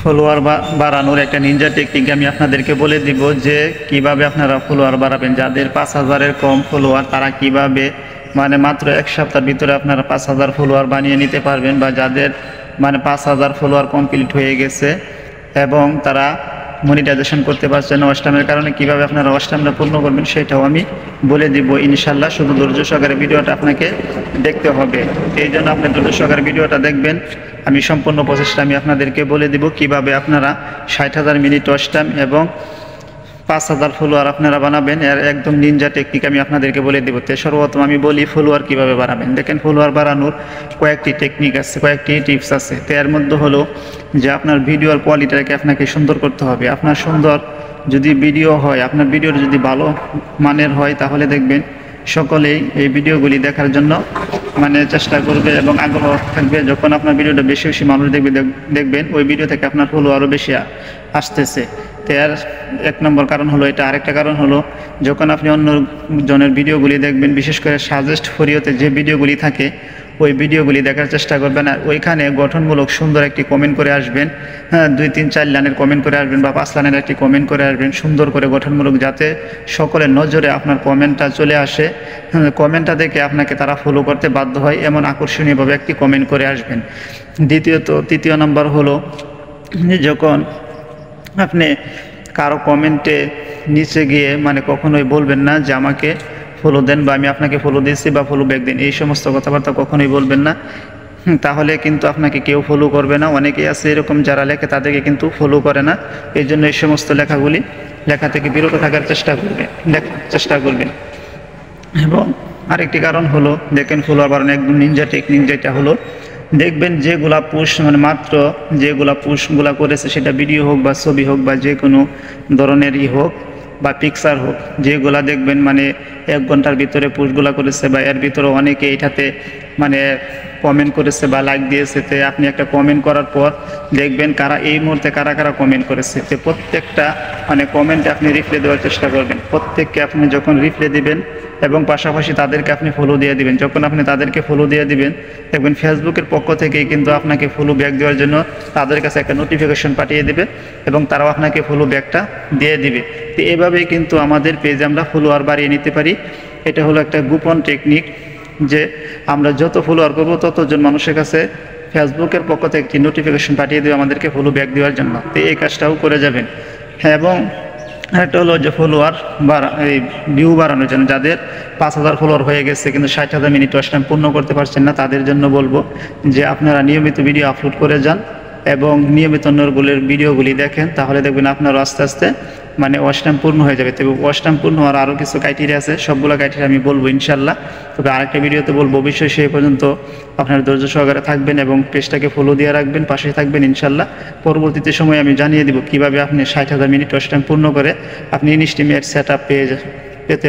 Follower বাড়ানোর একটা Ninja technique আমি আপনাদেরকে বলে দিব যে কিভাবে আপনারা ফলোয়ার বাড়াবেন। যাদের 5000-এর কম ফলোয়ার তারা কিভাবে মানে মাত্র এক সপ্তাহের ভিতরে আপনারা 5000 ফলোয়ার বানিয়ে নিতে পারবেন, বা যাদের মানে 5000 ফলোয়ার কমপ্লিট হয়ে গেছে এবং তারা মনিটাইজেশন করতে পারছেন অষ্টামের কারণে, কিভাবে আপনারা অষ্টামটা পূর্ণ করবেন সেটাও আমি বলে দিব ইনশাল্লাহ। শুধু ধৈর্য সহকারে ভিডিওটা আপনাকে দেখতে হবে, এই জন্য আপনি ধৈর্য সহকারে ভিডিওটা দেখবেন। আমি সম্পূর্ণ প্রসেসটা আমি আপনাদেরকে বলে দিব কিভাবে আপনারা 60,000 মিনিট অষ্টাম এবং 5000 ফলোয়ার আপনারা বানাবেন। এর একদম নিনজা টেকনিক আমি আপনাদেরকে বলে দেবো। তো সর্বপ্রথম আমি বলি ফলোয়ার কিভাবে বাড়াবেন। দেখেন, ফলোয়ার বাড়ানোর কয়েকটি টেকনিক আছে, কয়েকটি টিপস আছে। তো এর মধ্যে হলো যে আপনার ভিডিওর কোয়ালিটিটাকে আপনাকে সুন্দর করতে হবে। আপনার সুন্দর যদি ভিডিও হয়, আপনার ভিডিওর যদি ভালো মানের হয়, তাহলে দেখবেন সকলেই এই ভিডিওগুলি দেখার জন্য মানে চেষ্টা করবে এবং আগ্রহ থাকবে। যখন আপনার ভিডিওটা বেশি বেশি মানুষ দেখবেন ওই ভিডিও থেকে আপনার ফলো আরও বেশি আসতেছে। তো এর এক নম্বর কারণ হলো এটা। আরেকটা কারণ হলো যখন আপনি অন্য জনের ভিডিওগুলি দেখবেন, বিশেষ করে সাজেস্ট ফরিওতে যে ভিডিওগুলি থাকে ওই ভিডিওগুলি দেখার চেষ্টা করবেন। আর ওইখানে গঠনমূলক সুন্দর একটি কমেন্ট করে আসবেন, হ্যাঁ 2-3-4 লাইনের কমেন্ট করে আসবেন বা 5 লাইনের একটি কমেন্ট করে আসবেন, সুন্দর করে গঠনমূলক, যাতে সকলের নজরে আপনার কমেন্টটা চলে আসে। কমেন্টটা দেখে আপনাকে তারা ফলো করতে বাধ্য হয়, এমন আকর্ষণীয়ভাবে একটি কমেন্ট করে আসবেন। তৃতীয় নম্বর হলো যখন আপনি কারো কমেন্টে নিচে গিয়ে মানে কখনোই বলবেন না যে আমাকে ফলো দেন বা আমি আপনাকে ফলো দিচ্ছি বা ফলো ব্যাক দিন, এই সমস্ত কথাবার্তা কখনোই বলবেন না। তাহলে কিন্তু আপনাকে কেউ ফলো করবে না। অনেকেই আছে এরকম যারা লেখে তাদেরকে কিন্তু ফলো করে না। এই জন্য এই সমস্ত লেখা থেকে বিরত থাকার চেষ্টা করবেন। এবং আরেকটি কারণ হলো দেখেন ফলোয়ার বাড়ানোর একদম নিনজা টেকনিক যেটা হলো, দেখবেন যেগুলা পোস্ট মানে মাত্র যেগুলা পোস্টগুলা করেছে, সেটা ভিডিও হোক বা ছবি হোক বা যে কোনো ধরনেরই হোক বা পিকচার হোক, যেগুলা দেখবেন মানে 1 ঘন্টার ভিতরে পোস্টগুলা করেছে বা এর ভিতরে অনেকে এটাতে মানে কমেন্ট করেছে বা লাইক দিয়েছে। তো আপনি একটা কমেন্ট করার পর দেখবেন এই মুহূর্তে কারা কমেন্ট করেছে। তো প্রত্যেকটা মানে কমেন্টে আপনি রিপ্লাই দেওয়ার চেষ্টা করবেন। প্রত্যেককে আপনি যখন রিপ্লাই দিবেন এবং পাশাপাশি তাদেরকে আপনি ফলো দিয়ে দিবেন, যখন আপনি তাদেরকে ফলো দিয়ে দিবেন দেখবেন ফেসবুকের পক্ষ থেকেই কিন্তু আপনাকে ফলো ব্যাক দেওয়ার জন্য তাদের কাছে একটা নোটিফিকেশন পাঠিয়ে দিবে এবং তারাও আপনাকে ফলো ব্যাকটা দিয়ে দিবে। তো এভাবেই কিন্তু আমাদের পেজে আমরা ফলোয়ার বাড়িয়ে নিতে পারি। এটা হলো একটা গোপন টেকনিক যে আমরা যত ফলোয়ার করবো ততজন মানুষের কাছে ফেসবুকের পক্ষ থেকে একটি নোটিফিকেশন পাঠিয়ে দেবে আমাদেরকে ফলো ব্যাক দেওয়ার জন্য। তো এই কাজটাও করে যাবেন। হ্যাঁ, এবং আরেকটা হলো যে ফলোয়ার এই ভিউ বাড়ানোর জন্য যাদের 5000 ফলোয়ার হয়ে গেছে কিন্তু 60,000 মিনিট ওয়াচ টাইম পূর্ণ করতে পারছেন না, তাদের জন্য বলবো যে আপনারা নিয়মিত ভিডিও আপলোড করে যান এবং নিয়মিত অন্যগুলোর ভিডিওগুলি দেখেন, তাহলে দেখবেন আপনারও আস্তে আস্তে মানে ওয়াচ টাইম পূর্ণ হয়ে যাবে। তবে ওয়াচ টাইম পূর্ণ হওয়ার আরও কিছু ক্রাইটেরিয়া আছে, সবগুলো ক্রাইটেরিয়া আমি বলবো ইনশাল্লাহ। তবে আরেকটা ভিডিওতে বলবো, অবশ্যই সেই পর্যন্ত আপনার ধৈর্য সহকারে থাকবেন এবং পেজটাকে ফলো দিয়ে রাখবেন, পাশে থাকবেন ইনশাল্লাহ। পরবর্তীতে সময় আমি জানিয়ে দিব কিভাবে আপনি 60,000 মিনিট ওয়াচ টাইম পূর্ণ করে আপনি ইনস্টিমেট সেট আপ পেতে